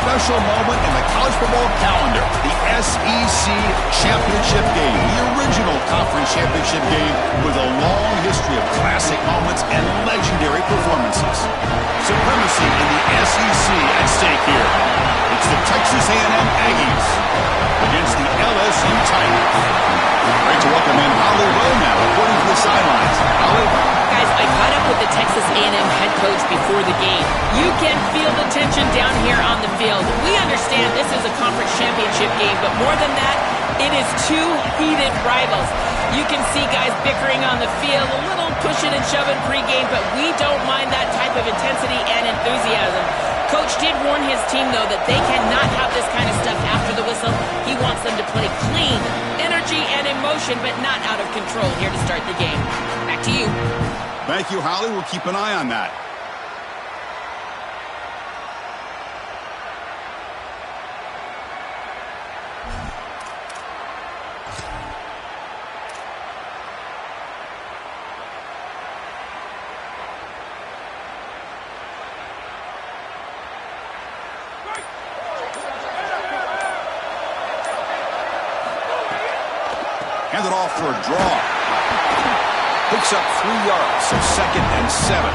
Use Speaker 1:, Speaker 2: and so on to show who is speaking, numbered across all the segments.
Speaker 1: special moment in the college football calendar, the SEC Championship Game, the original conference championship game with a long history of classic moments and legendary performances. Supremacy in the SEC at stake here. It's the Texas A&M Aggies against the LSU Tigers. Great to welcome in Holly Rowe now, reporting from the sidelines. Holly?
Speaker 2: Guys, I caught up with the Texas A&M head coach before the game. You can feel the tension down here on the field. We understand this is a conference championship game, but more than that, it is two heated rivals. You can see guys bickering on the field, a little pushing and shoving pregame, but we don't mind that type of intensity and enthusiasm. Coach did warn his team, though, that they cannot have this kind of stuff after the whistle. He wants them to play clean, energy and emotion, but not out of control here to start the game. Back to you.
Speaker 1: Thank you, Holly. We'll keep an eye on that. Handed off for a draw. Picks up 3 yards, so 2nd and 7.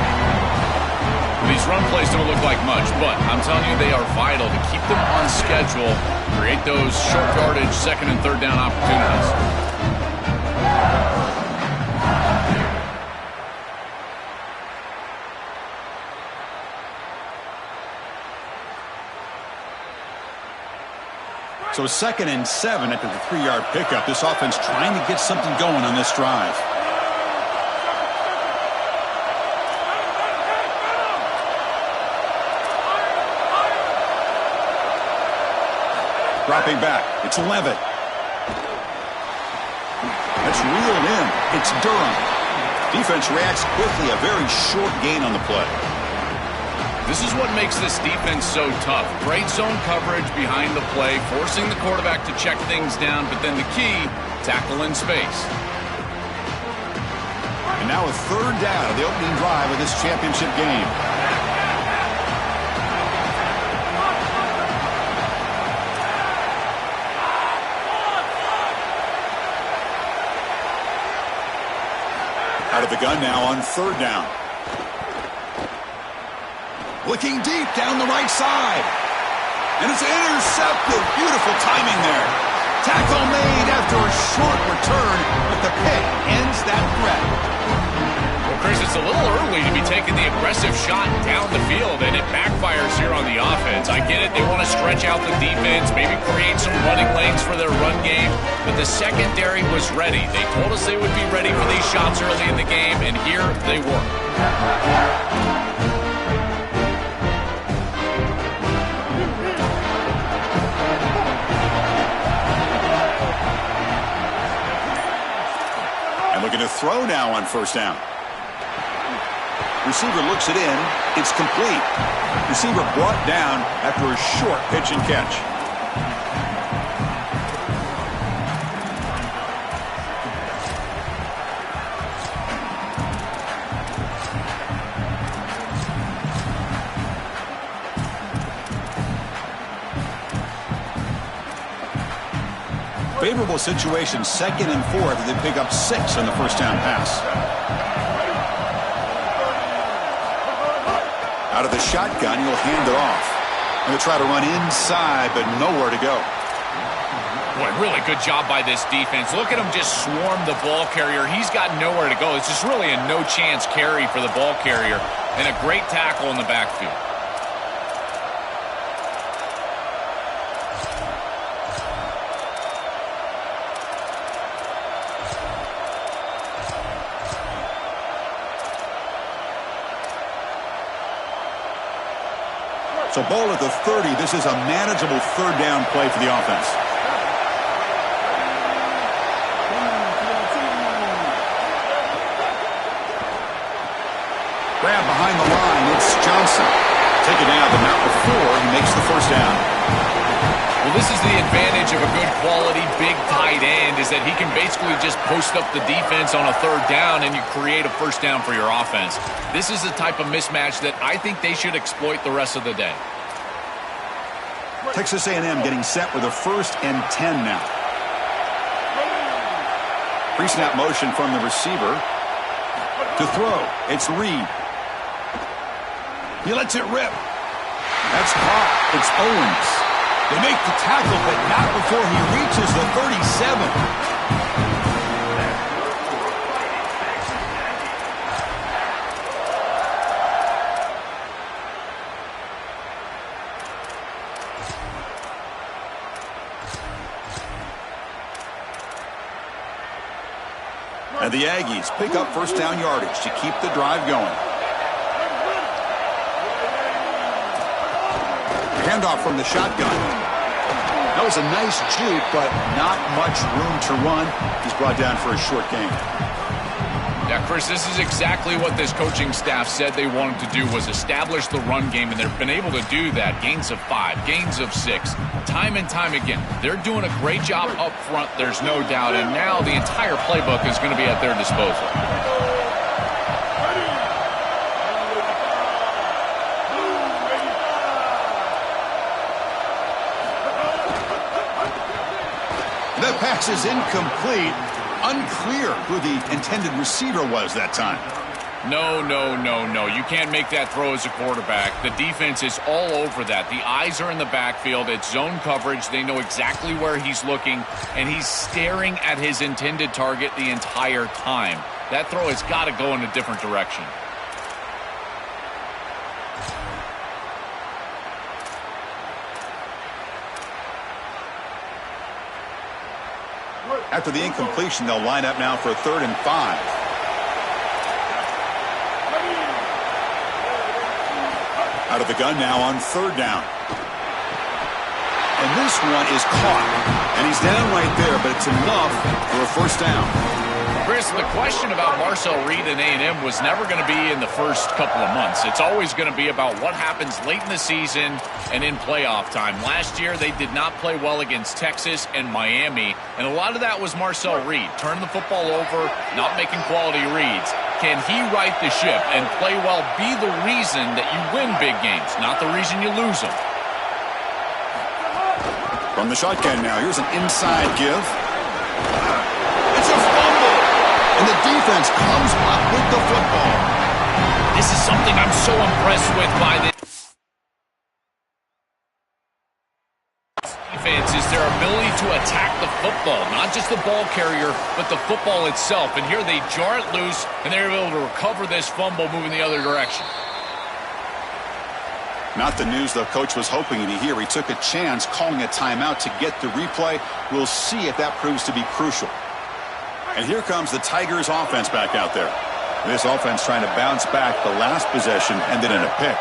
Speaker 3: These run plays don't look like much, but I'm telling you, they are vital to keep them on schedule, create those short yardage 2nd and 3rd down opportunities.
Speaker 1: So 2nd and 7 after the 3-yard pickup. This offense trying to get something going on this drive. Dropping back. It's Levitt. That's reeled in. It's Durham. Defense reacts quickly. A very short gain on the play.
Speaker 3: This is what makes this defense so tough. Great zone coverage behind the play, forcing the quarterback to check things down, but then the key, tackle in space.
Speaker 1: And now a 3rd down of the opening drive of this championship game. Out of the gun now on 3rd down. Looking deep down the right side. And it's intercepted. Beautiful timing there. Tackle made after a short return, but the pick ends that threat.
Speaker 3: Well, Chris, it's a little early to be taking the aggressive shot down the field, and it backfires here on the offense. I get it. They want to stretch out the defense, maybe create some running lanes for their run game, but the secondary was ready. They told us they would be ready for these shots early in the game, and here they were.
Speaker 1: Looking to throw now on 1st down. Receiver looks it in. It's complete. Receiver brought down after a short pitch and catch. Favorable situation, 2nd and 4 after they pick up 6 on the 1st down pass. Out of the shotgun, he'll hand it off. And they'll try to run inside, but nowhere to go.
Speaker 3: Boy, really good job by this defense. Look at him just swarm the ball carrier. He's got nowhere to go. It's just really a no-chance carry for the ball carrier. And a great tackle in the backfield.
Speaker 1: So ball at the 30. This is a manageable 3rd down play for the offense. Grab behind the line. It's Johnson. Taken down, but not before he makes the 1st down.
Speaker 3: Well, this is the advantage of a good quality big tight end, is that he can basically just post up the defense on a 3rd down and you create a 1st down for your offense. This is the type of mismatch that I think they should exploit the rest of the day.
Speaker 1: Texas A&M getting set with a 1st and 10 now. Pre-snap motion from the receiver. To throw, it's Reed. He lets it rip. That's caught. It's Owens. They make the tackle, but not before he reaches the 37. And the Aggies pick up 1st down yardage to keep the drive going. Handoff from the shotgun. That was a nice juke, but not much room to run. He's brought down for a short gain.
Speaker 3: Yeah, Chris, this is exactly what this coaching staff said they wanted to do, was establish the run game, and they've been able to do that. Gains of 5, gains of 6, time and time again. They're doing a great job up front, there's no doubt, and now the entire playbook is going to be at their disposal.
Speaker 1: That pass is incomplete. Unclear who the intended receiver was that time.
Speaker 3: No. You can't make that throw as a quarterback. The defense is all over that. The eyes are in the backfield. It's zone coverage. They know exactly where he's looking, and he's staring at his intended target the entire time. That throw has got to go in a different direction.
Speaker 1: After the incompletion, they'll line up now for a 3rd and 5. Out of the gun now on 3rd down. And this one is caught. And he's down right there, but it's enough for a 1st down.
Speaker 3: Chris, the question about Marcel Reed and A&M was never going to be in the first couple of months. It's always going to be about what happens late in the season and in playoff time. Last year, they did not play well against Texas and Miami, and a lot of that was Marcel Reed. Turning the football over, not making quality reads. Can he right the ship and play well, be the reason that you win big games, not the reason you lose them?
Speaker 1: From the shotgun now, here's an inside give. It's a fumble, and the defense comes up with the football.
Speaker 3: This is something I'm so impressed with by this defense, is their ability to attack the football, not just the ball carrier, but the football itself. And here they jar it loose, and they're able to recover this fumble moving the other direction.
Speaker 1: Not the news the coach was hoping to hear. He took a chance calling a timeout to get the replay. We'll see if that proves to be crucial. And here comes the Tigers offense back out there. This offense trying to bounce back. The last possession ended in a pick.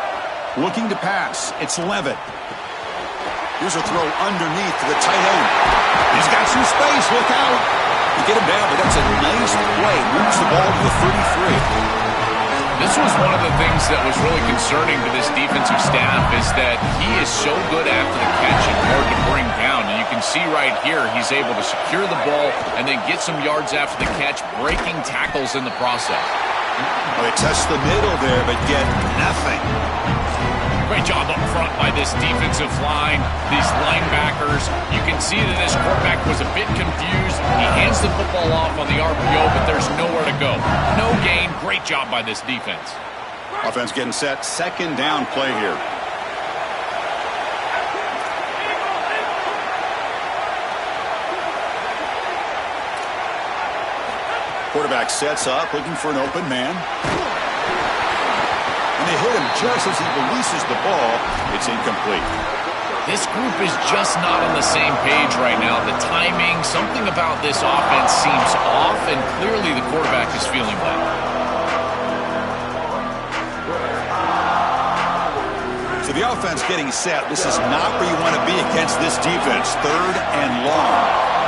Speaker 1: Looking to pass. It's Levitt. Here's a throw underneath to the tight end. He's got some space. Look out. You get him down, but that's a nice play. Moves the ball to the 33.
Speaker 3: This was one of the things that was really concerning to this defensive staff, is that he is so good after the catch and hard to bring down. And you can see right here, he's able to secure the ball and then get some yards after the catch, breaking tackles in the process.
Speaker 1: Well, they test the middle there, but get nothing.
Speaker 3: Great job up front by this defensive line, these linebackers. You can see that this quarterback was a bit confused. He hands the football off on the RPO, but there's nowhere to go. No gain. Great job by this defense.
Speaker 1: Offense getting set. 2nd down play here. Quarterback sets up, looking for an open man. And they hit him just as he releases the ball. It's incomplete.
Speaker 3: This group is just not on the same page right now. The timing, something about this offense seems off, and clearly the quarterback is feeling that.
Speaker 1: So the offense getting set. This is not where you want to be against this defense. 3rd and long.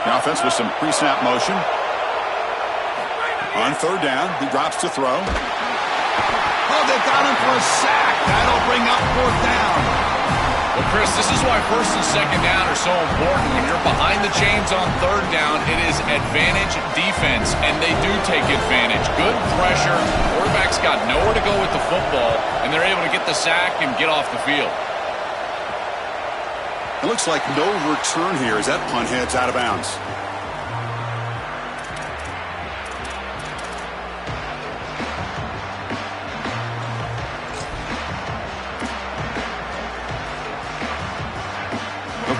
Speaker 1: The offense with some pre-snap motion. On 3rd down, he drops to throw. Oh, they got him for a sack. That'll bring up 4th down.
Speaker 3: Well, Chris, this is why first and second down are so important. When you're behind the chains on third down, it is advantage defense, and they do take advantage. Good pressure. Quarterback's got nowhere to go with the football, and they're able to get the sack and get off the field.
Speaker 1: It looks like no return here as that punt heads out of bounds.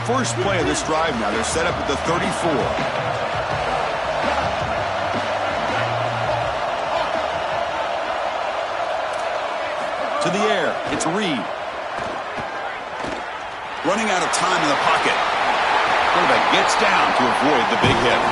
Speaker 1: First play of this drive now. They're set up at the 34. To the air. It's Reed. Running out of time in the pocket. Quarterback gets down to avoid the big hit.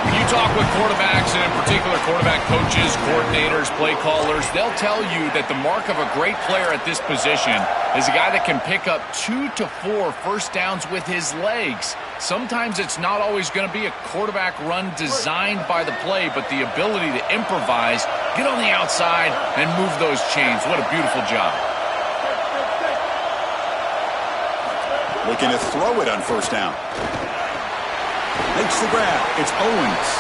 Speaker 3: When you talk with quarterbacks, and in particular quarterback coaches, coordinators, play callers, they'll tell you that the mark of a great player at this position is a guy that can pick up 2 to 4 first downs with his legs. Sometimes it's not always going to be a quarterback run designed by the play, but the ability to improvise, get on the outside, and move those chains. What a beautiful job.
Speaker 1: Looking to throw it on first down. Makes the grab. It's Owens.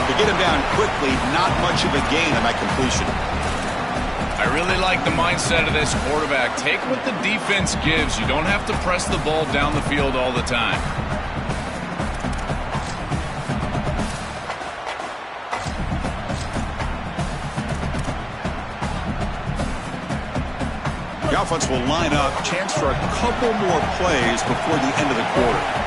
Speaker 1: To get him down quickly, not much of a gain on that completion.
Speaker 3: I really like the mindset of this quarterback. Take what the defense gives. You don't have to press the ball down the field all the time.
Speaker 1: The offense will line up. Chance for a couple more plays before the end of the quarter.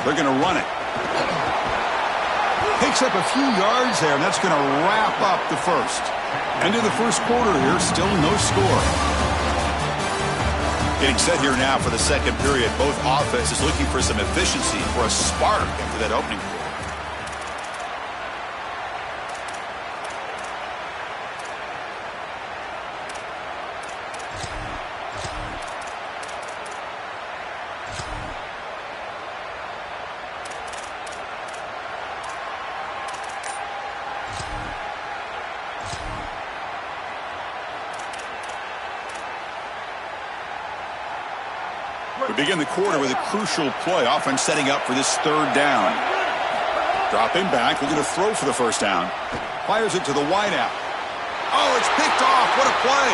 Speaker 1: They're going to run it. Takes up a few yards there, and that's going to wrap up the first. End of the first quarter here, still no score. Getting set here now for the second period. Both offenses looking for some efficiency, for a spark after that opening quarter. We begin the quarter with a crucial play. Offense setting up for this third down. Dropping back, looking to throw for the first down. Fires it to the wideout. Oh, it's picked off. What a play.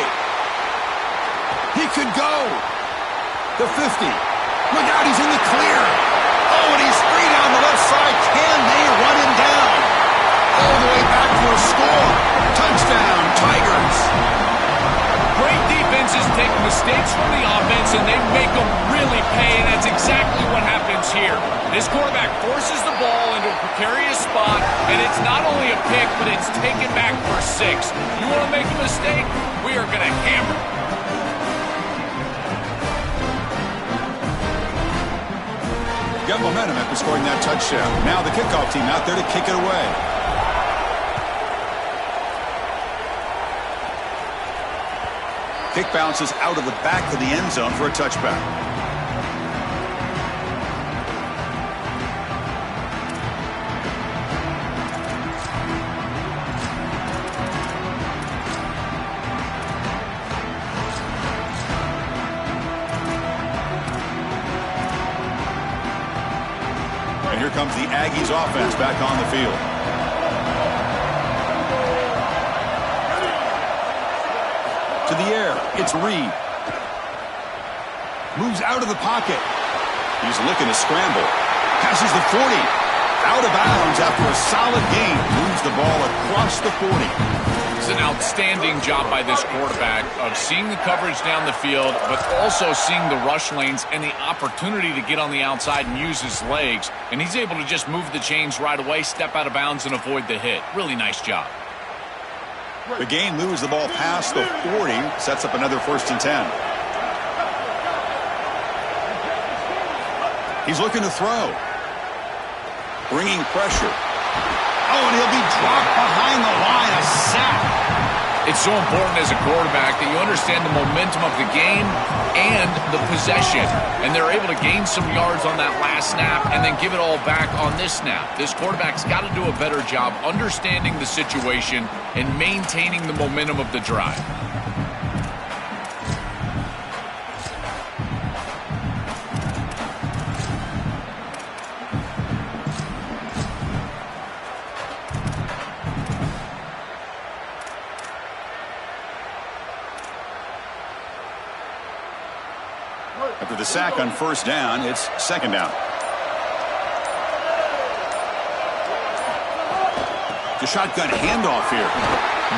Speaker 1: He could go. The 50. Look out, he's in the clear. Oh, and he's free down the left side. Can they run him down? All the way back for a score. Touchdown, Tigers.
Speaker 3: Great defenses take mistakes from the offense, and they make them really pay, and that's exactly what happens here. This quarterback forces the ball into a precarious spot, and it's not only a pick, but it's taken back for 6. You want to make a mistake? We are going to hammer.
Speaker 1: Got momentum after scoring that touchdown. Now the kickoff team out there to kick it away. Kick bounces out of the back of the end zone for a touchback. And here comes the Aggies offense back on the field. To the air, it's Reed. Moves out of the pocket. He's looking to scramble. Passes the 40. Out of bounds after a solid gain. Moves the ball across the 40.
Speaker 3: It's an outstanding job by this quarterback of seeing the coverage down the field, but also seeing the rush lanes and the opportunity to get on the outside and use his legs. And he's able to just move the chains right away, step out of bounds, and avoid the hit. Really nice job.
Speaker 1: The gain moves the ball past the 40, sets up another 1st and 10. He's looking to throw. Bringing pressure. Oh, and he'll be dropped behind the line. A sack.
Speaker 3: It's so important as a quarterback that you understand the momentum of the game and the possession. And they're able to gain some yards on that last snap and then give it all back on this snap. This quarterback's got to do a better job understanding the situation and maintaining the momentum of the drive.
Speaker 1: After the sack on first down, it's second down. The shotgun handoff here.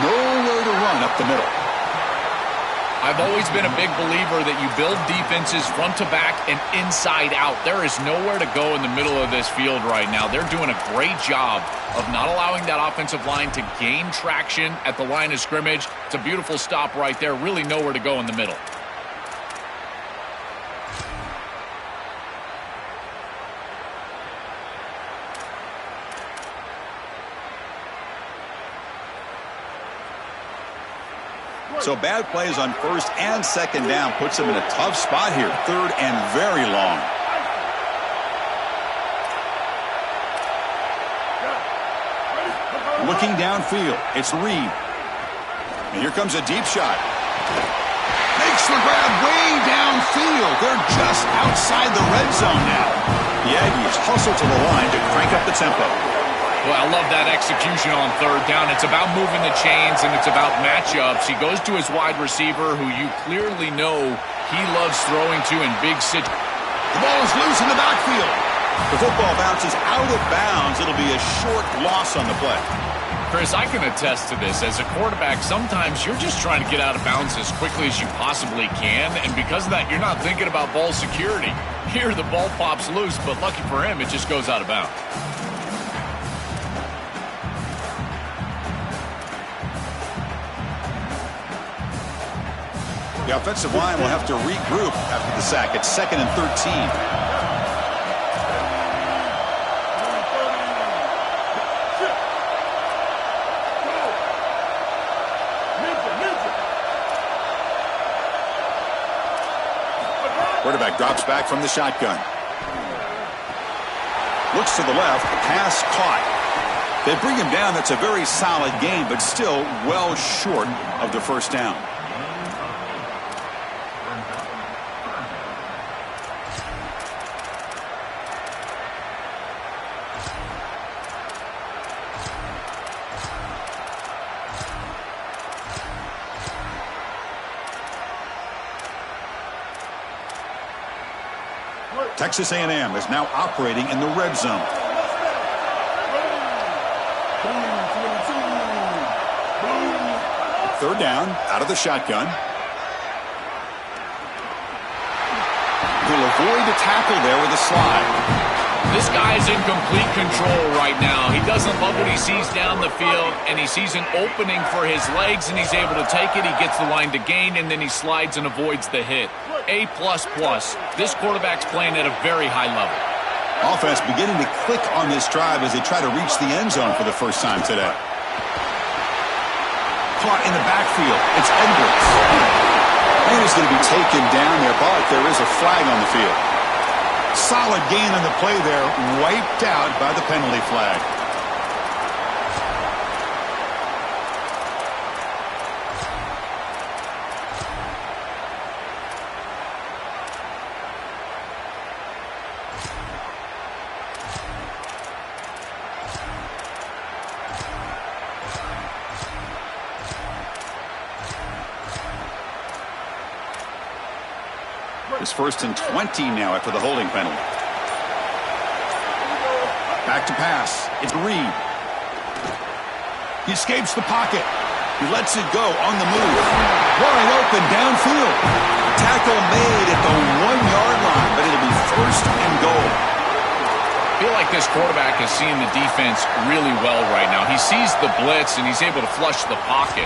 Speaker 1: Nowhere to run up the middle.
Speaker 3: I've always been a big believer that you build defenses front to back and inside out. There is nowhere to go in the middle of this field right now. They're doing a great job of not allowing that offensive line to gain traction at the line of scrimmage. It's a beautiful stop right there. Really nowhere to go in the middle.
Speaker 1: So bad plays on first and second down puts them in a tough spot here. Third and very long. Looking downfield, it's Reed. And here comes a deep shot. Makes the grab way downfield. They're just outside the red zone now. The Aggies hustle to the line to crank up the tempo.
Speaker 3: Well, I love that execution on third down. It's about moving the chains, and it's about matchups. He goes to his wide receiver, who you clearly know he loves throwing to in big situations.
Speaker 1: The ball is loose in the backfield. The football bounces out of bounds. It'll be a short loss on the play.
Speaker 3: Chris, I can attest to this. As a quarterback, sometimes you're just trying to get out of bounds as quickly as you possibly can, and because of that, you're not thinking about ball security. Here, the ball pops loose, but lucky for him, it just goes out of bounds.
Speaker 1: The offensive line will have to regroup after the sack. It's 2nd and 13. Quarterback drops back from the shotgun. Looks to the left, pass caught. They bring him down. That's a very solid game, but still well short of the first down. Texas A&M is now operating in the red zone. Third down, out of the shotgun. He'll avoid the tackle there with a slide.
Speaker 3: This guy's in complete control right now. He doesn't love what he sees down the field, and he sees an opening for his legs, and he's able to take it. He gets the line to gain, and then he slides and avoids the hit. A++. This quarterback's playing at a very high level.
Speaker 1: Offense beginning to click on this drive as they try to reach the end zone for the first time today. Caught in the backfield. It's Edwards. And he's going to be taken down there, but there is a flag on the field. Solid gain on the play there, wiped out by the penalty flag. It's 1st and 20 now after the holding penalty. Back to pass. It's Reed. He escapes the pocket. He lets it go on the move. Wide open downfield. Tackle made at the 1-yard line, but it'll be 1st and goal.
Speaker 3: I feel like this quarterback is seeing the defense really well right now. He sees the blitz, and he's able to flush the pocket.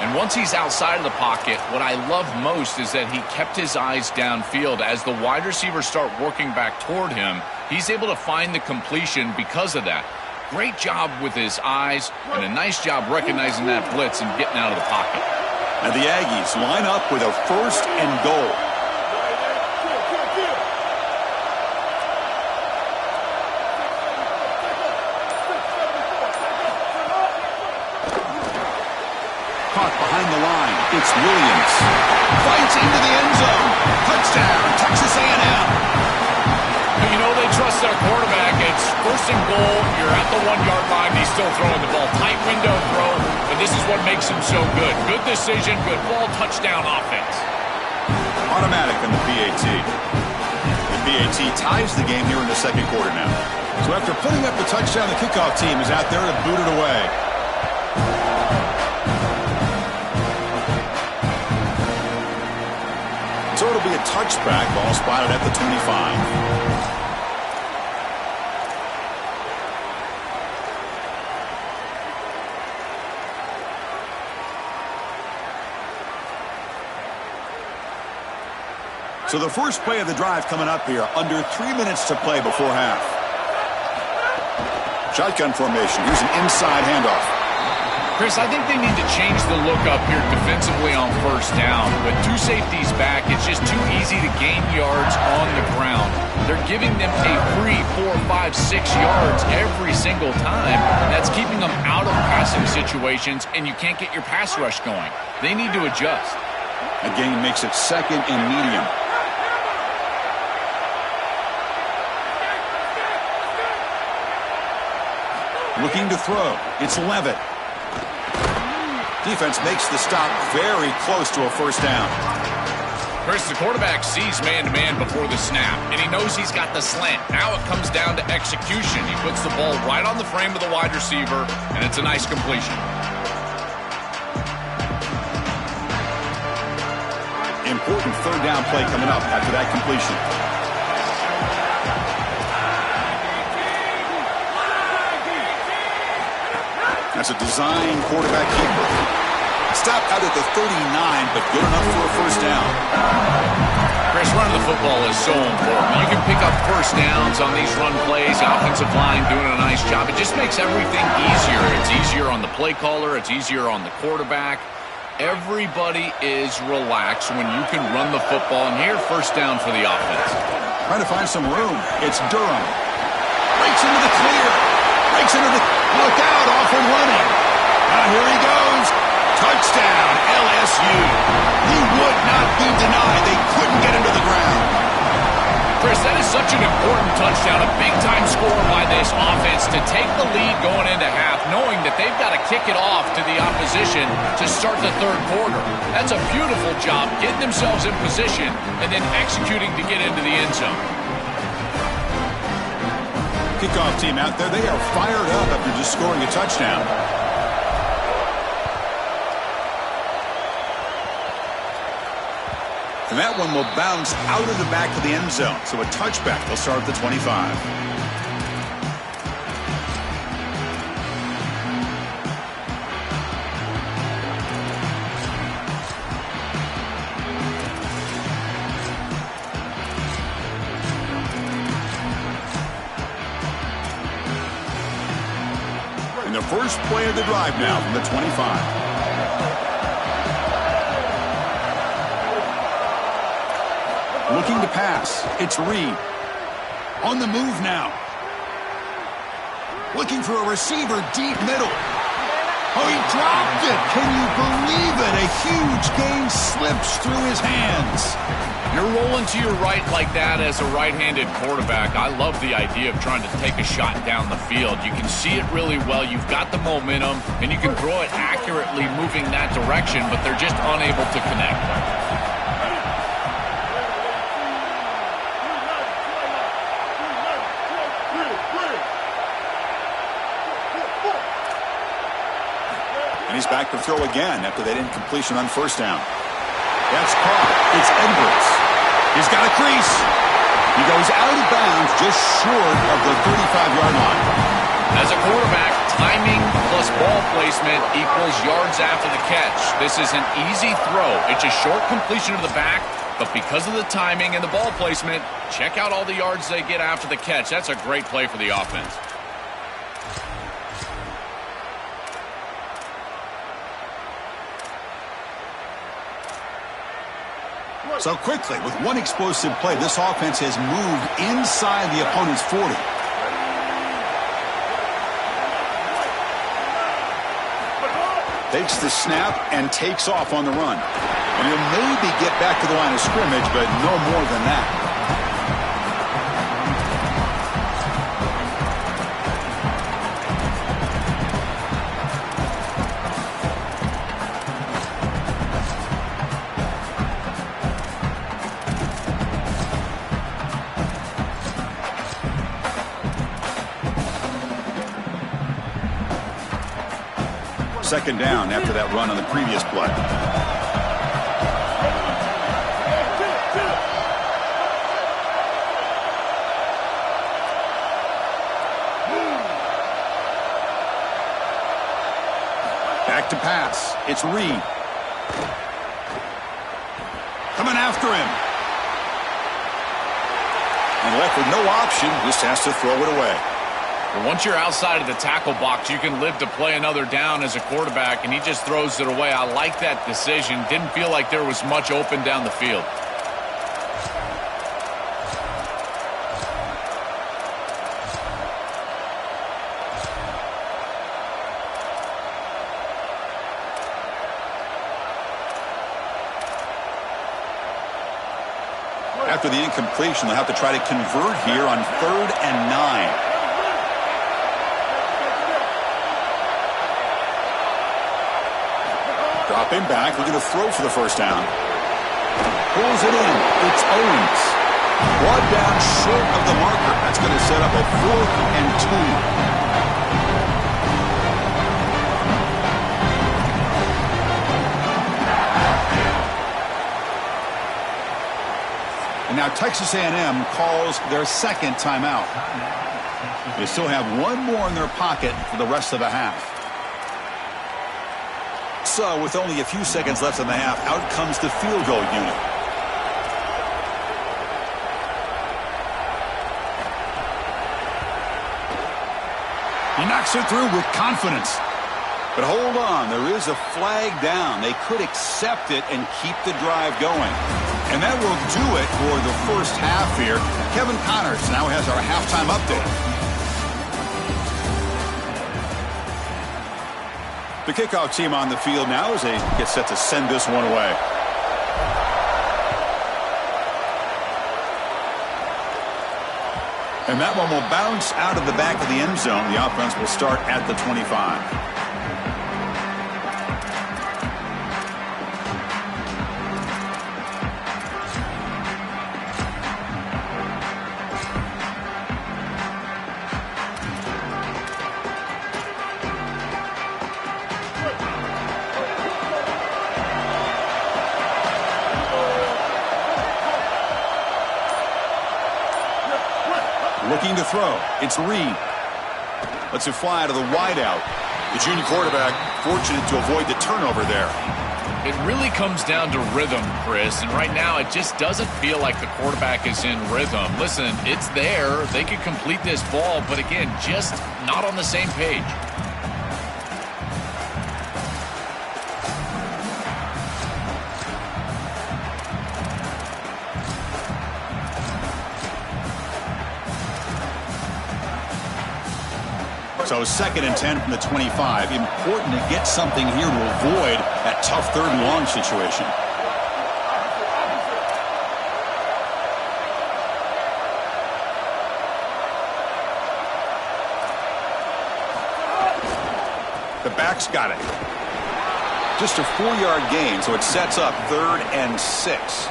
Speaker 3: And once he's outside of the pocket, what I love most is that he kept his eyes downfield. As the wide receivers start working back toward him, he's able to find the completion because of that. Great job with his eyes and a nice job recognizing that blitz and getting out of the pocket.
Speaker 1: And the Aggies line up with a 1st and goal. Caught behind the line. It's Williams. Fights into the end zone. Touchdown, Texas A&M.
Speaker 3: You know they trust their quarterback. It's 1st and goal. You're at the 1-yard line. He's still throwing the ball. Tight window throw, but this is what makes him so good. Good decision, good ball, touchdown offense.
Speaker 1: Automatic on the PAT. The PAT ties the game here in the 2nd quarter now. So after putting up the touchdown, the kickoff team is out there to boot it away. So it'll be a touchback, ball spotted at the 25. So the first play of the drive coming up here, under 3 minutes to play before half. Shotgun formation. Here's an inside handoff.
Speaker 3: Chris, I think they need to change the look up here defensively on 1st down. With 2 safeties back, it's just too easy to gain yards on the ground. They're giving them a free 4, 5, 6 yards every single time. That's keeping them out of passing situations, and you can't get your pass rush going. They need to adjust.
Speaker 1: Again, makes it 2nd and medium. Looking to throw. It's Levitt. Defense makes the stop very close to a 1st down.
Speaker 3: Chris, the quarterback sees man-to-man before the snap, and he knows he's got the slant. Now it comes down to execution. He puts the ball right on the frame of the wide receiver, and it's a nice completion.
Speaker 1: Important 3rd down play coming up after that completion. That's a design quarterback keeper. Stopped out at the 39, but good enough for a 1st down.
Speaker 3: Chris, running the football is so important. You can pick up 1st downs on these run plays. The offensive line doing a nice job. It just makes everything easier. It's easier on the play caller. It's easier on the quarterback. Everybody is relaxed when you can run the football. And here, 1st down for the offense.
Speaker 1: Trying to find some room. It's Durham. Breaks into the clear. Breaks into the... Look out, off and running. Now here he goes. Touchdown, LSU. He would not be denied. They couldn't get him to the ground.
Speaker 3: Chris, that is such an important touchdown, a big-time score by this offense to take the lead going into half, knowing that they've got to kick it off to the opposition to start the 3rd quarter. That's a beautiful job, getting themselves in position and then executing to get into the end zone.
Speaker 1: Kickoff team out there, they are fired up after just scoring a touchdown. And that one will bounce out of the back of the end zone. So a touchback will start at the 25. And the first play of the drive now from the 25. Looking to pass. It's Reed. On the move now. Looking for a receiver deep middle. Oh, he dropped it. Can you believe it? A huge gain slips through his hands.
Speaker 3: You're rolling to your right like that as a right-handed quarterback. I love the idea of trying to take a shot down the field. You can see it really well. You've got the momentum, and you can throw it accurately moving that direction, but they're just unable to connect.
Speaker 1: And he's back to throw again after that incompletion on 1st down. That's caught. It's Edwards. He's got a crease. He goes out of bounds just short of the 35-yard line.
Speaker 3: As a quarterback, timing plus ball placement equals yards after the catch. This is an easy throw. It's a short completion to the back, but because of the timing and the ball placement, check out all the yards they get after the catch. That's a great play for the offense.
Speaker 1: So quickly, with one explosive play, this offense has moved inside the opponent's 40. Takes the snap and takes off on the run. And he'll maybe get back to the line of scrimmage, but no more than that. Second down after that run on the previous play. Back to pass. It's Reed. Coming after him. And left with no option, just has to throw it away.
Speaker 3: Well, once you're outside of the tackle box, you can live to play another down as a quarterback, and he just throws it away. I like that decision. Didn't feel like there was much open down the field.
Speaker 1: After the incompletion, they'll have to try to convert here on 3rd and 9. Dropping back, looking to throw for the first down. Pulls it in. It's Owens. Brought down short of the marker. That's going to set up a 4th and 2. And now Texas A&M calls their second timeout. They still have one more in their pocket for the rest of the half. So, with only a few seconds left in the half, out comes the field goal unit. He knocks it through with confidence. But hold on, there is a flag down. They could accept it and keep the drive going. And that will do it for the first half here. Kevin Connors now has our halftime update. The kickoff team on the field now as they get set to send this one away. And that one will bounce out of the back of the end zone. The offense will start at the 25. Looking to throw. It's Reed. Lets it fly to the wideout. The junior quarterback fortunate to avoid the turnover there.
Speaker 3: It really comes down to rhythm, Chris, and right now it just doesn't feel like the quarterback is in rhythm. Listen, it's there. They could complete this ball, but again, just not on the same page.
Speaker 1: So 2nd and 10 from the 25. Important to get something here to avoid that tough 3rd and long situation. The back's got it. Just a 4-yard gain, so it sets up 3rd and 6.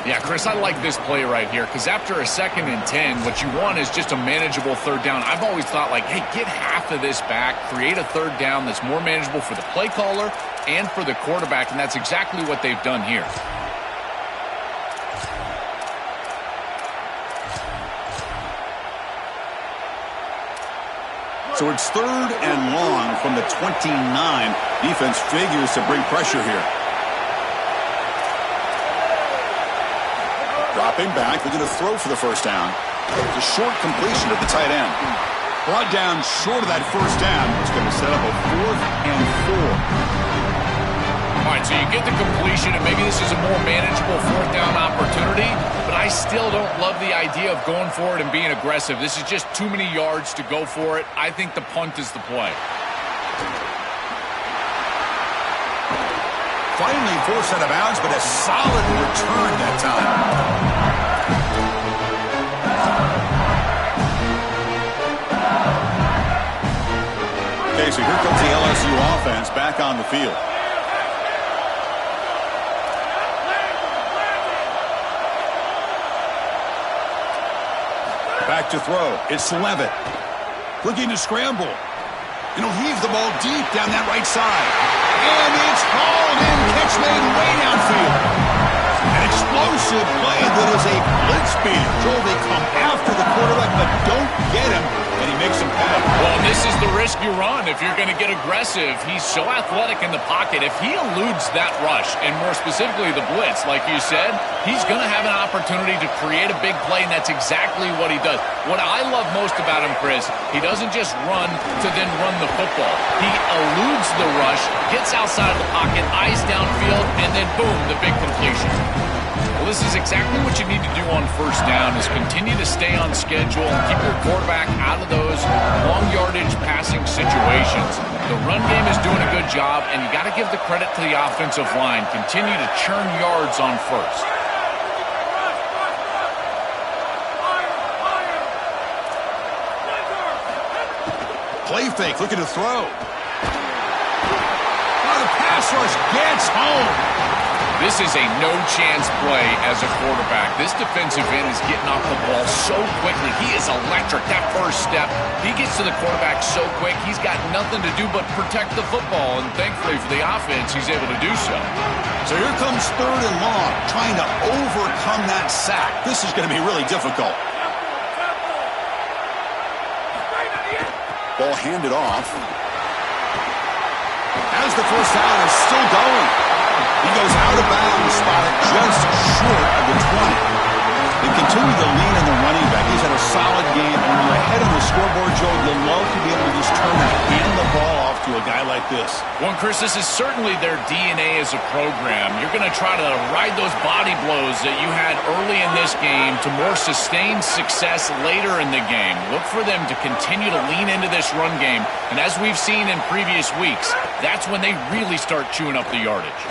Speaker 3: Yeah, Chris, I like this play right here because after a 2nd and 10, what you want is just a manageable 3rd down. I've always thought, like, hey, get half of this back, create a 3rd down that's more manageable for the play caller and for the quarterback, and that's exactly what they've done here.
Speaker 1: So it's 3rd and long from the 29. Defense figures to bring pressure here. Dropping back, they're going to throw for the first down. It's a short completion at the tight end. Brought down short of that first down. It's going to set up a 4th and 4.
Speaker 3: All right, right, so you get the completion, and maybe this is a more manageable fourth down opportunity, but I still don't love the idea of going for it and being aggressive. This is just too many yards to go for it. I think the punt is the play.
Speaker 1: Finally forced out of bounds, but a solid return that time. Okay, so here comes the LSU offense back on the field. Back to throw. It's Levitt. Looking to scramble. And he'll heave the ball deep down that right side. And it's hauled in. Catch made way downfield. An explosive play that is a blitz beater. Joel, they come after the quarterback, but don't get him, and he makes him pay.
Speaker 3: Well, this is the risk you run if you're going to get aggressive. He's so athletic in the pocket. If he eludes that rush, and more specifically the blitz, like you said, he's going to have an opportunity to create a big play, and that's exactly what he does. What I love most about him, Chris, he doesn't just run to then run the football. He eludes the rush, gets outside of the pocket, eyes downfield, and then boom, the big completion. Well, this is exactly what you need to do on first down, is continue to stay on schedule and keep your quarterback out of those long yardage passing situations. The run game is doing a good job, and you got to give the credit to the offensive line. Continue to churn yards on first.
Speaker 1: Play fake, looking to throw. Oh, the pass rush gets home.
Speaker 3: This is a no-chance play as a quarterback. This defensive end is getting off the ball so quickly. He is electric. That first step, he gets to the quarterback so quick, he's got nothing to do but protect the football. And thankfully for the offense, he's able to do so.
Speaker 1: So here comes third and long, trying to overcome that sack. This is going to be really difficult. Ball handed off. As the first down is still going. He goes out of bounds, spotted just short of the 20. They continue to lean on the running back. He's had a solid game. When you're ahead on the scoreboard, Joe, you'll love to be able to just turn and hand the ball off to a guy like this.
Speaker 3: Well, Chris, this is certainly their DNA as a program. You're going to try to ride those body blows that you had early in this game to more sustained success later in the game. Look for them to continue to lean into this run game. And as we've seen in previous weeks, that's when they really start chewing up the yardage.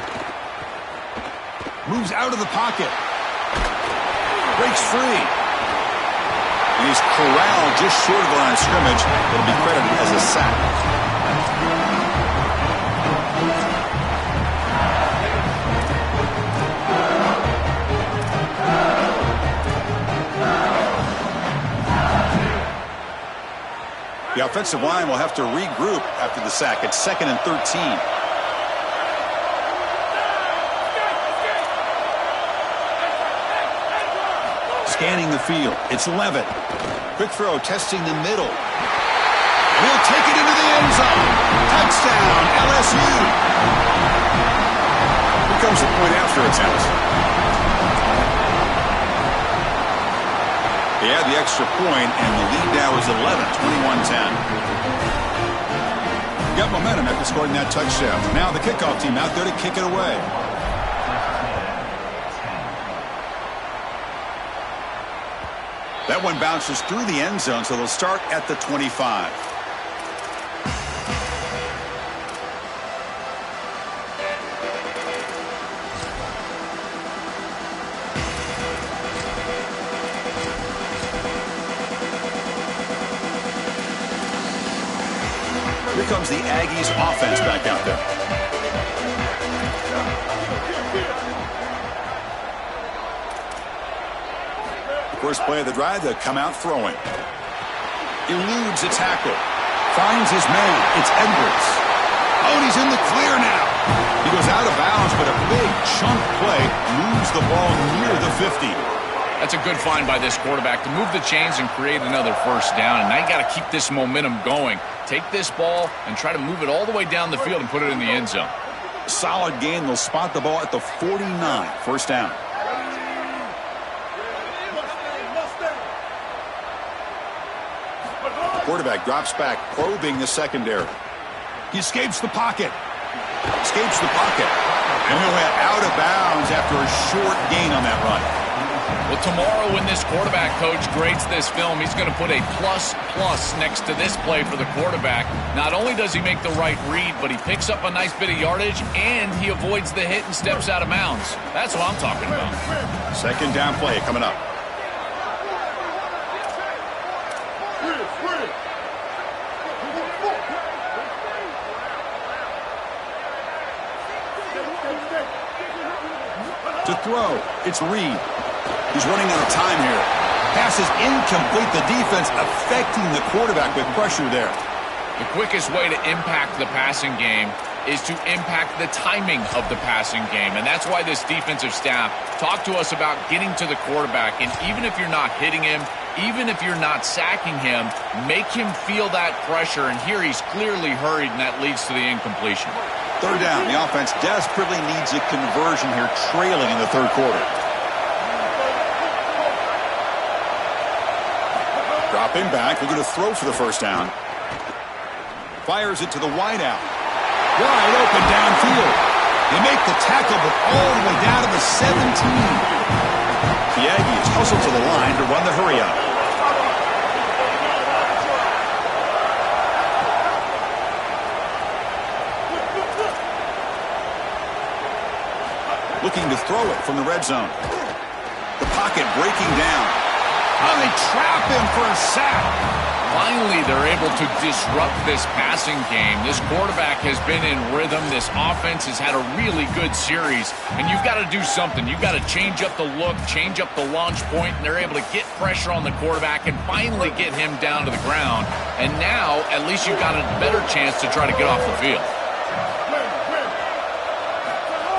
Speaker 1: Moves out of the pocket. Breaks free. He's corralled just short of the line of scrimmage. It'll be credited as a sack. The offensive line will have to regroup after the sack. It's 2nd and 13. Scanning the field. It's Levitt. Quick throw, testing the middle. He'll take it into the end zone. Touchdown, LSU. Here comes the point after attempt. He had the extra point, and the lead now is 11, 21-10. Got momentum after scoring that touchdown. Now the kickoff team out there to kick it away. That one bounces through the end zone, so they'll start at the 25. Here comes the Aggies offense back out there. First play of the drive, they'll come out throwing. Eludes a tackle. Finds his man. It's Edwards. Oh, and he's in the clear now. He goes out of bounds, but a big chunk play moves the ball near the 50.
Speaker 3: That's a good find by this quarterback to move the chains and create another first down. And now you got to keep this momentum going. Take this ball and try to move it all the way down the field and put it in the end zone.
Speaker 1: Solid game. They'll spot the ball at the 49. First down. Quarterback drops back, probing the secondary. He escapes the pocket. Escapes the pocket. And he'll head out of bounds after a short gain on that run.
Speaker 3: Well, tomorrow when this quarterback coach grades this film, he's going to put a plus next to this play for the quarterback. Not only does he make the right read, but he picks up a nice bit of yardage, and he avoids the hit and steps out of bounds. That's what I'm talking about.
Speaker 1: Second down play coming up. To throw, it's Reed. He's running out of time here. Pass is incomplete. The defense affecting the quarterback with pressure there.
Speaker 3: The quickest way to impact the passing game is to impact the timing of the passing game. And that's why this defensive staff talked to us about getting to the quarterback. And even if you're not hitting him, even if you're not sacking him, make him feel that pressure. And here he's clearly hurried, and that leads to the incompletion.
Speaker 1: Third down. The offense desperately needs a conversion here, trailing in the third quarter. Dropping back, looking to throw for the first down. Fires it to the wideout. Wide open downfield. They make the tackle, but all the way down to the 17. The Aggies hustle to the line to run the hurry up. Looking to throw it from the red zone. The pocket breaking down. Oh, they trap him for a sack.
Speaker 3: Finally, they're able to disrupt this passing game. This quarterback has been in rhythm. This offense has had a really good series. And you've got to do something. You've got to change up the look, change up the launch point, and they're able to get pressure on the quarterback and finally get him down to the ground. And now, at least you've got a better chance to try to get off the field.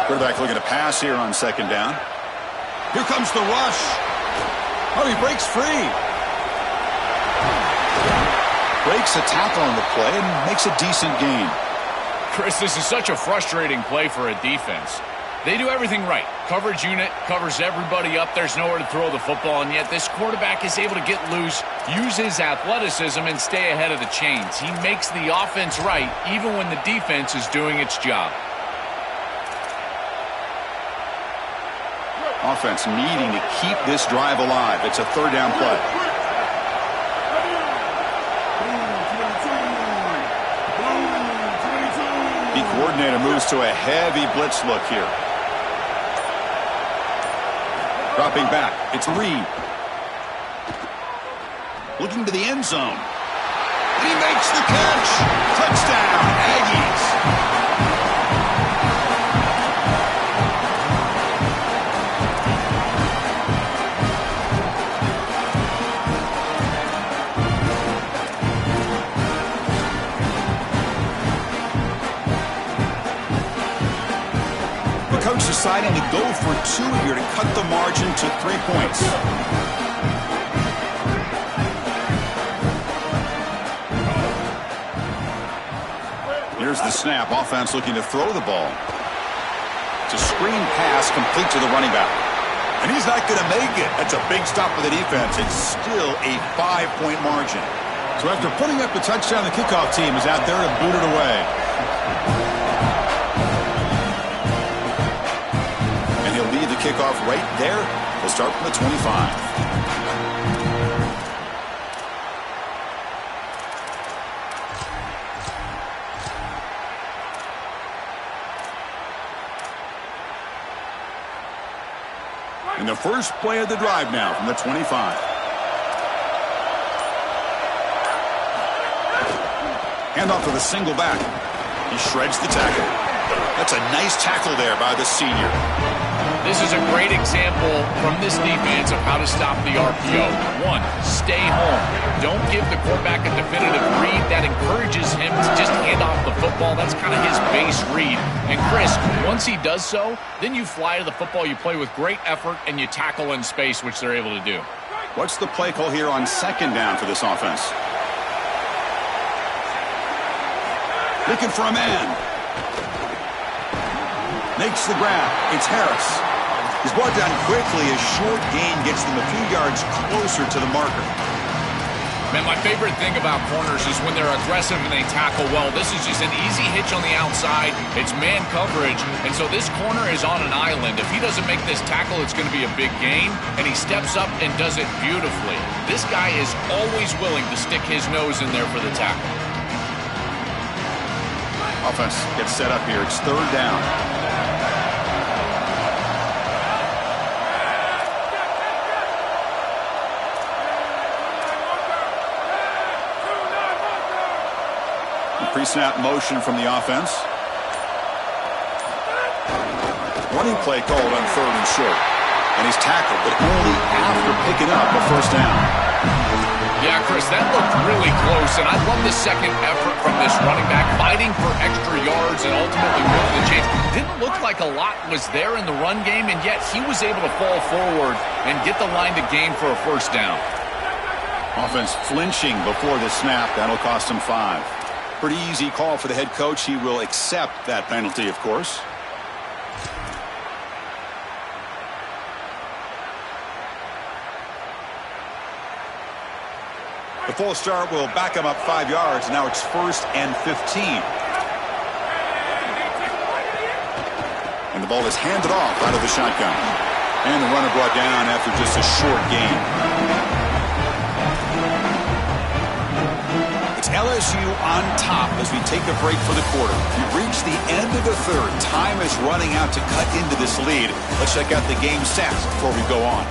Speaker 1: Quarterback looking to pass here on second down. Here comes the rush. Oh, he breaks free. Breaks a tackle on the play and makes a decent gain.
Speaker 3: Chris, this is such a frustrating play for a defense. They do everything right. Coverage unit covers everybody up. There's nowhere to throw the football, and yet this quarterback is able to get loose, use his athleticism, and stay ahead of the chains. He makes the offense right, even when the defense is doing its job.
Speaker 1: Offense needing to keep this drive alive. It's a third down play. The coordinator moves to a heavy blitz look here. Dropping back. It's Reed. Looking to the end zone. And he makes the catch. Touchdown, Aggies. Coach deciding to go for two here to cut the margin to 3 points. Here's the snap. Offense looking to throw the ball. It's a screen pass complete to the running back. And he's not going to make it. That's a big stop for the defense. It's still a 5-point margin. So after putting up the touchdown, the kickoff team is out there to boot it away. Lead the kickoff right there. We'll start from the 25. And the first play of the drive now from the 25. Handoff to the single back. He shreds the tackle. That's a nice tackle there by the senior.
Speaker 3: This is a great example from this defense of how to stop the RPO. One, stay home. Don't give the quarterback a definitive read. That encourages him to just hand off the football. That's kind of his base read. And Chris, once he does so, then you fly to the football. You play with great effort, and you tackle in space, which they're able to do.
Speaker 1: What's the play call here on second down for this offense? Looking for a man. Makes the grab. It's Harris. He's brought down quickly. A short gain gets them a few yards closer to the marker.
Speaker 3: Man, my favorite thing about corners is when they're aggressive and they tackle well. This is just an easy hitch on the outside. It's man coverage, and so this corner is on an island. If he doesn't make this tackle, it's going to be a big gain, and he steps up and does it beautifully. This guy is always willing to stick his nose in there for the tackle.
Speaker 1: Offense gets set up here. It's third down. Pre-snap motion from the offense. Running play called on 3rd and short. And he's tackled, but only after picking up a first down.
Speaker 3: Yeah, Chris, that looked really close, and I love the second effort from this running back, fighting for extra yards and ultimately moving the chains. Didn't look like a lot was there in the run game, and yet he was able to fall forward and get the line to gain for a first down.
Speaker 1: Offense flinching before the snap. That'll cost him 5. Pretty easy call for the head coach. He will accept that penalty, of course. The full start will back him up 5 yards. Now it's 1st and 15. And the ball is handed off out of the shotgun. And the runner brought down after just a short gain. LSU on top as we take a break for the quarter. We've reached the end of the third. Time is running out to cut into this lead. Let's check out the game stats before we go on.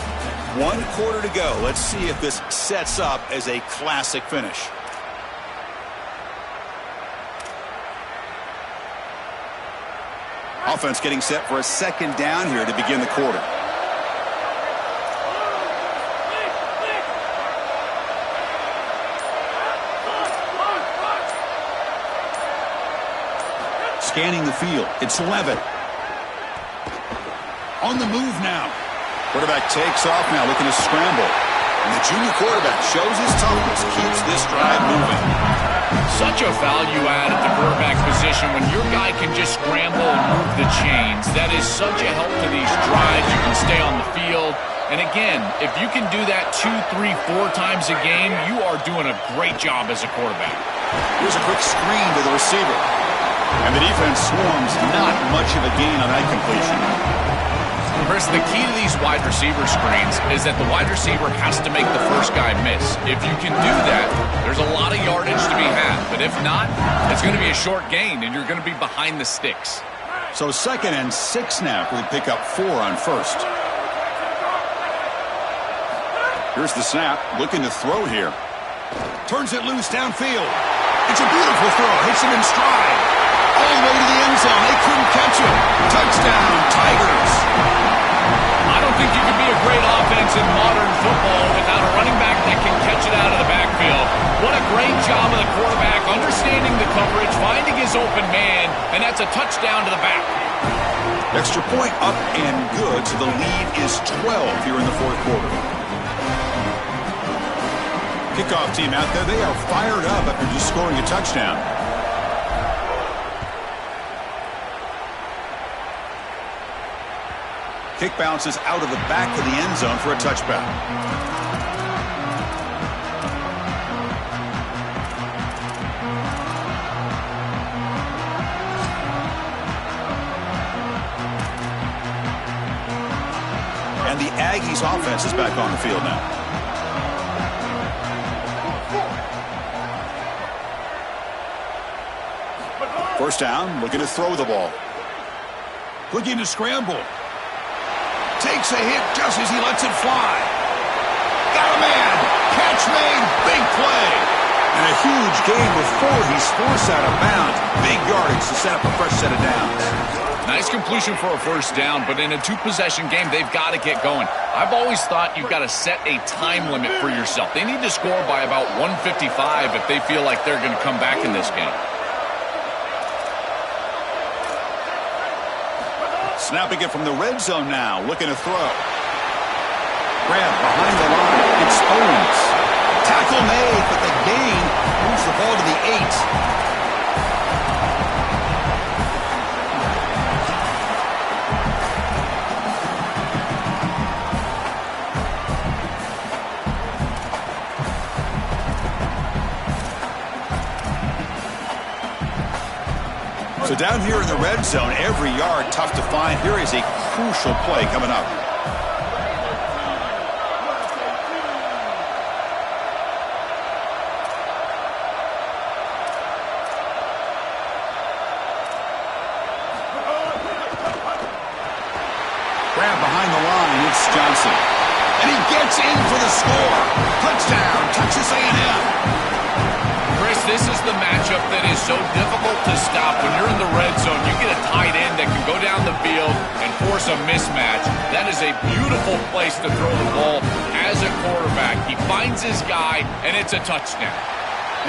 Speaker 1: 1 quarter to go. Let's see if this sets up as a classic finish. Offense getting set for a second down here to begin the quarter. Scanning the field. It's Levitt. On the move now. Quarterback takes off now, looking to scramble. And the junior quarterback shows his toughness, keeps this drive moving.
Speaker 3: Such a value add at the quarterback position when your guy can just scramble and move the chains. That is such a help to these drives. You can stay on the field. And again, if you can do that 2, 3, 4 times a game, you are doing a great job as a quarterback.
Speaker 1: Here's a quick screen to the receiver. And the defense swarms, not much of a gain on that completion.
Speaker 3: Chris, the key to these wide receiver screens is that the wide receiver has to make the first guy miss. If you can do that, there's a lot of yardage to be had. But if not, it's going to be a short gain, and you're going to be behind the sticks.
Speaker 1: So 2nd and 6 now. We pick up 4 on 1st. Here's the snap. Looking to throw here. Turns it loose downfield. It's a beautiful throw. Hits him in stride. All the way to the end zone. They couldn't catch him. Touchdown, Tigers.
Speaker 3: I don't think you can be a great offense in modern football without a running back that can catch it out of the backfield. What a great job of the quarterback, understanding the coverage, finding his open man, and that's a touchdown to the back.
Speaker 1: Extra point up and good, so the lead is 12 here in the 4th quarter. Kickoff team out there, they are fired up after just scoring a touchdown. Kick bounces out of the back of the end zone for a touchback. And the Aggies offense is back on the field now. First down, looking to throw the ball. Looking to scramble. Takes a hit just as he lets it fly. Got a man. Catch made. Big play. And a huge gain before he's forced out of bounds. Big yardage to set up a fresh set of downs.
Speaker 3: Nice completion for a first down, but in a 2-possession game, they've got to get going. I've always thought you've got to set a time limit for yourself. They need to score by about 155 if they feel like they're going to come back in this game.
Speaker 1: Snapping it from the red zone now, looking to throw. Grab behind the line, it's Owens. Tackle made, but the gain moves the ball to the 8. So down here in the red zone, every yard tough to find. Here is a crucial play coming up. Grab behind the line, it's Johnson. And he gets in for the score. Touchdown, Texas A&M.
Speaker 3: Chris, this is the matchup that is so difficult to stop. When you're in the red zone, you get a tight end that can go down the field and force a mismatch. That is a beautiful place to throw the ball as a quarterback. He finds his guy, and it's a touchdown.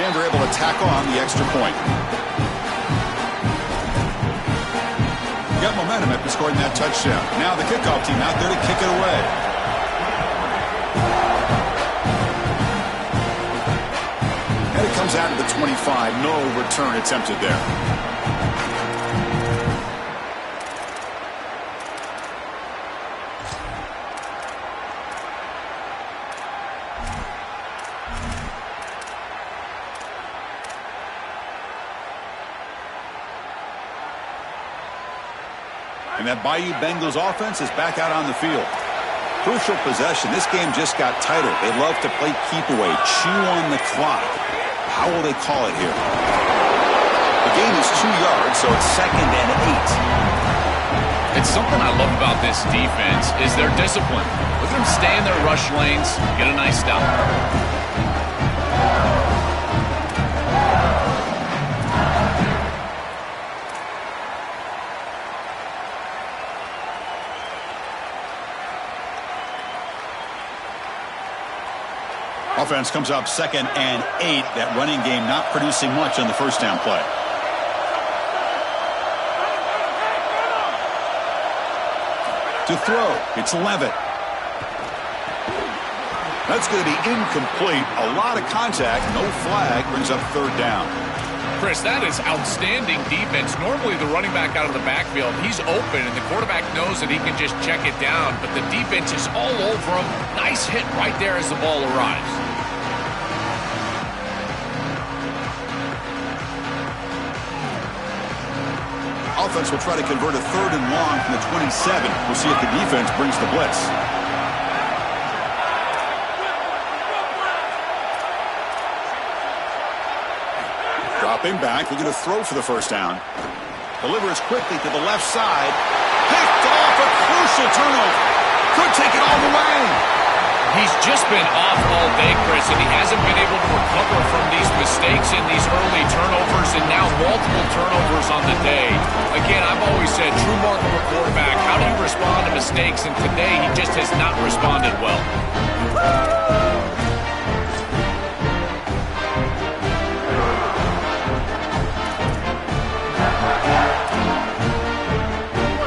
Speaker 1: And they're able to tackle on the extra point. Got momentum after scoring that touchdown. Now the kickoff team out there to kick it away. And it comes out of the 25. No return attempted there. And that Bayou Bengals offense is back out on the field. Crucial possession. This game just got tighter. They love to play keep away, chew on the clock. How will they call it here? The gain is 2 yards, so it's 2nd and 8.
Speaker 3: It's something I love about this defense is their discipline. Look at them stay in their rush lanes, get a nice stop.
Speaker 1: Offense comes up 2nd and 8. That running game not producing much on the first down play. To throw, it's Levitt. That's going to be incomplete. A lot of contact, no flag, brings up 3rd down.
Speaker 3: Chris, that is outstanding defense. Normally the running back out of the backfield, he's open, and the quarterback knows that he can just check it down, but the defense is all over him. Nice hit right there as the ball arrives.
Speaker 1: Offense will try to convert a 3rd and long from the 27. We'll see if the defense brings the blitz. Dropping back, looking to throw for the first down. Delivers quickly to the left side. Picked off, a crucial turnover. Could take it all the way.
Speaker 3: He's just been off all day, Chris, and he hasn't been able to recover from these mistakes in these early turnovers and now multiple turnovers on the day. Again, I've always said, true mark of a quarterback, how do you respond to mistakes? And today, he just has not responded well.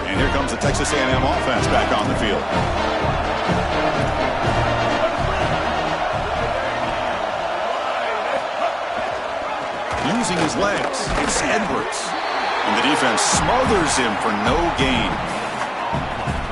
Speaker 1: And here comes the Texas A&M offense back on the field. Using his legs, it's Edwards. And the defense smothers him for no gain.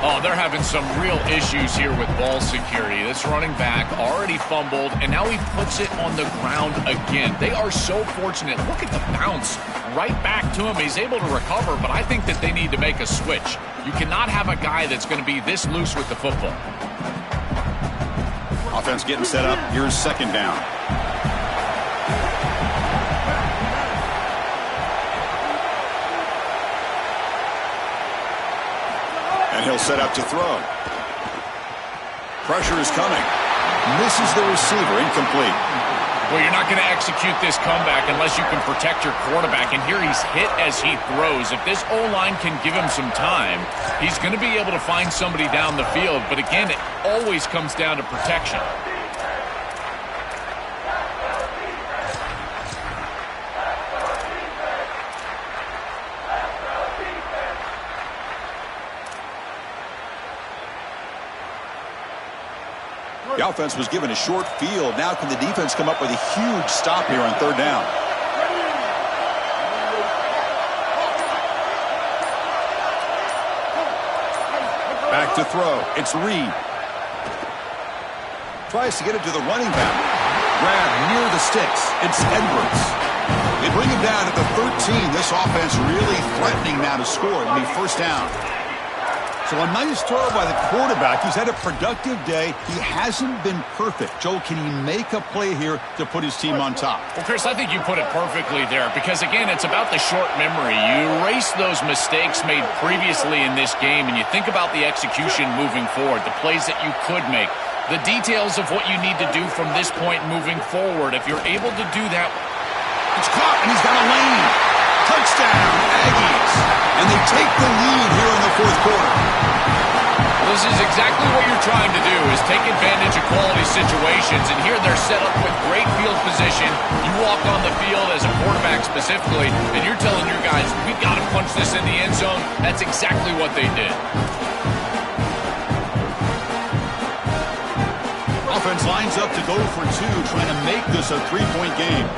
Speaker 3: Oh, they're having some real issues here with ball security. This running back already fumbled, and now he puts it on the ground again. They are so fortunate. Look at the bounce right back to him. He's able to recover, but I think that they need to make a switch. You cannot have a guy that's going to be this loose with the football.
Speaker 1: Offense getting set up. Here's 2nd down. And he'll set up to throw. Pressure is coming. Misses the receiver, incomplete.
Speaker 3: Well, you're not going to execute this comeback unless you can protect your quarterback. And here he's hit as he throws. If this O-line can give him some time, he's going to be able to find somebody down the field. But again, it always comes down to protection.
Speaker 1: The offense was given a short field. Now can the defense come up with a huge stop here on 3rd down? Back to throw. It's Reed. Tries to get it to the running back. Grab near the sticks. It's Edwards. They bring him down at the 13. This offense really threatening now to score. It'll be first down. So a nice throw by the quarterback. He's had a productive day. He hasn't been perfect. Joe, can he make a play here to put his team on top?
Speaker 3: Well, Chris, I think you put it perfectly there because, again, it's about the short memory. You erase those mistakes made previously in this game, and you think about the execution moving forward, the plays that you could make, the details of what you need to do from this point moving forward. If you're able to do that.
Speaker 1: It's caught, and he's got a lane. Touchdown, Aggies. And they take the lead here in the fourth quarter.
Speaker 3: Well, this is exactly what you're trying to do, is take advantage of quality situations. And here they're set up with great field position. You walk on the field as a quarterback specifically, and you're telling your guys, we've got to punch this in the end zone. That's exactly what they did.
Speaker 1: Offense lines up to go for two, trying to make this a three-point game.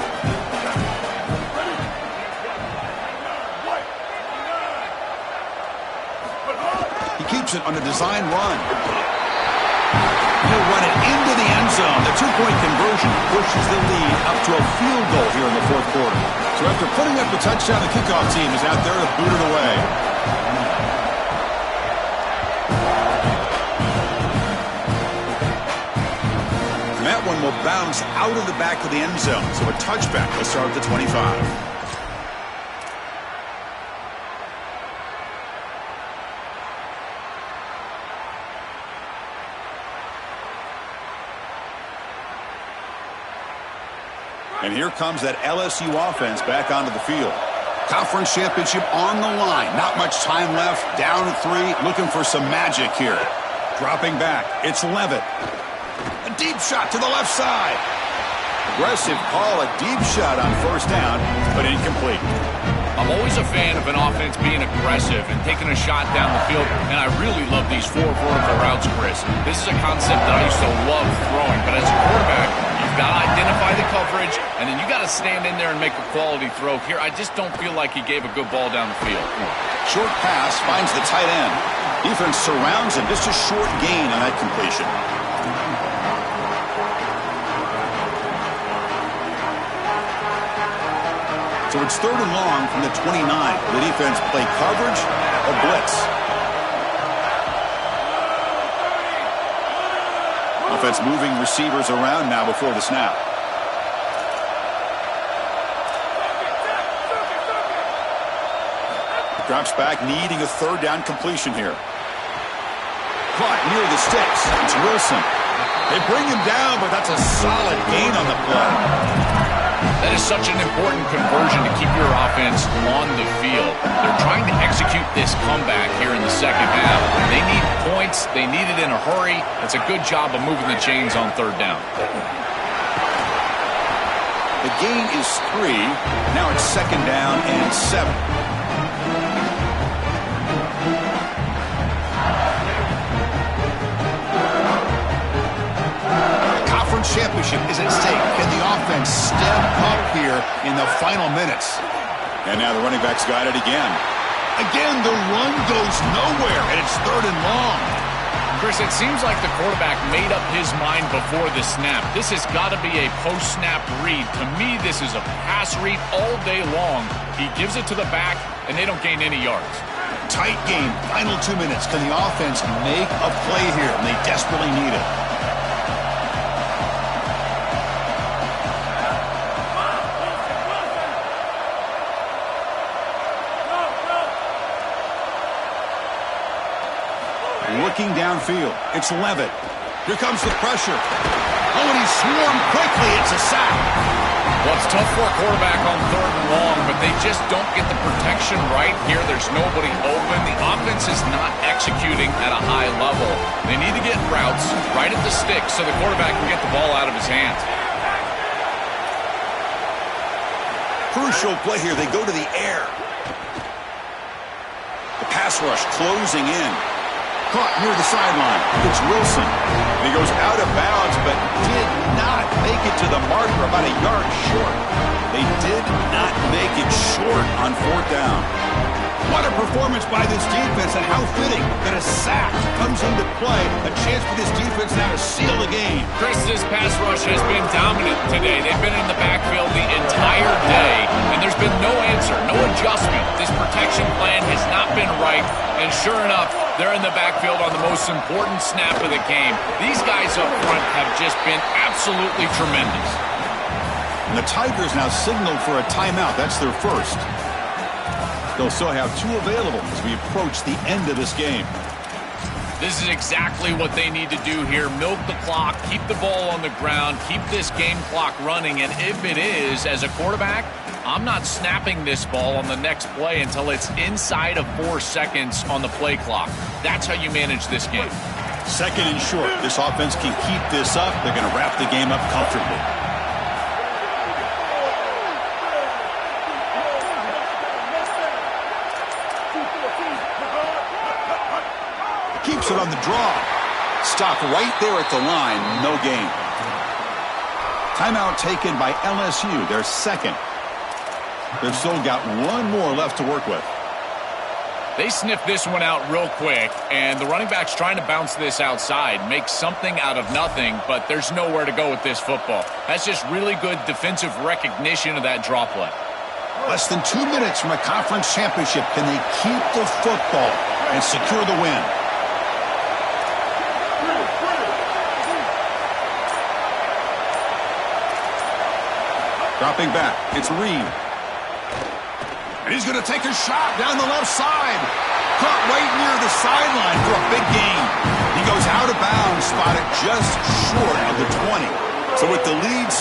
Speaker 1: Keeps it on a design run. He'll run it into the end zone. The two-point conversion pushes the lead up to a field goal here in the fourth quarter. So after putting up the touchdown, the kickoff team is out there to boot it away. And that one will bounce out of the back of the end zone. So a touchback will start at the 25. And here comes that LSU offense back onto the field. Conference championship on the line. Not much time left. Down 3. Looking for some magic here. Dropping back. It's Levitt. A deep shot to the left side. Aggressive call. A deep shot on first down, but incomplete.
Speaker 3: I'm always a fan of an offense being aggressive and taking a shot down the field, and I really love these 4 vertical routes, Chris. This is a concept that I used to love throwing, but as a quarterback, you've got to identify the coverage, and then you got to stand in there and make a quality throw. Here, I just don't feel like he gave a good ball down the field.
Speaker 1: Short pass finds the tight end. Defense surrounds him. Just a short gain on that completion. So it's 3rd and long from the 29. The defense play coverage or blitz. Offense moving receivers around now before the snap. Drops back, needing a 3rd down completion here. Caught near the sticks. It's Wilson. They bring him down, but that's a solid gain on the play.
Speaker 3: That is such an important conversion to keep your offense on the field. They're trying to execute this comeback here in the second half. They need points. They need it in a hurry. It's a good job of moving the chains on 3rd down.
Speaker 1: The gain is 3. Now it's 2nd down and 7. Championship is at stake. Can the offense step up here in the final minutes? And now the running back's got it again. Again, the run goes nowhere, and it's 3rd and long.
Speaker 3: Chris, it seems like the quarterback made up his mind before the snap. This has got to be a post-snap read. To me, this is a pass read all day long. He gives it to the back, and they don't gain any yards.
Speaker 1: Tight game, final 2 minutes. Can the offense make a play here? And they desperately need it. Looking downfield. It's Levitt. Here comes the pressure. Oh, and he's swarmed quickly. It's a sack.
Speaker 3: Well, it's tough for a quarterback on 3rd and long, but they just don't get the protection right here. There's nobody open. The offense is not executing at a high level. They need to get routes right at the stick so the quarterback can get the ball out of his hands.
Speaker 1: Crucial play here. They go to the air. The pass rush closing in. Caught near the sideline. It's Wilson. And he goes out of bounds, but did not make it to the marker, about a yard short. They did not make it short on 4th down. What a performance by this defense, and how fitting that a sack comes into play. A chance for this defense offense now to seal the game.
Speaker 3: Chris, this pass rush has been dominant today. They've been in the backfield the entire day, and there's been no answer, no adjustment. This protection plan has not been right, and sure enough, they're in the backfield on the most important snap of the game. These guys up front have just been absolutely tremendous.
Speaker 1: And the Tigers now signaled for a timeout. That's their first. They'll still have 2 available as we approach the end of this game.
Speaker 3: This is exactly what they need to do here. Milk the clock, keep the ball on the ground, keep this game clock running, and if it is, as a quarterback, I'm not snapping this ball on the next play until it's inside of 4 seconds on the play clock. That's how you manage this game.
Speaker 1: Second and short. This offense can keep this up. They're going to wrap the game up comfortably. Keeps it on the draw. Stop right there at the line. No gain. Timeout taken by LSU. Their second. They've still got 1 more left to work with.
Speaker 3: They sniffed this one out real quick, and the running back's trying to bounce this outside, make something out of nothing, but there's nowhere to go with this football. That's just really good defensive recognition of that draw play.
Speaker 1: Less than 2 minutes from a conference championship. Can they keep the football and secure the win? Dropping back, it's Reed. And he's going to take a shot down the left side. Caught right near the sideline for a big gain. He goes out of bounds, spotted just short of the 20. So with the lead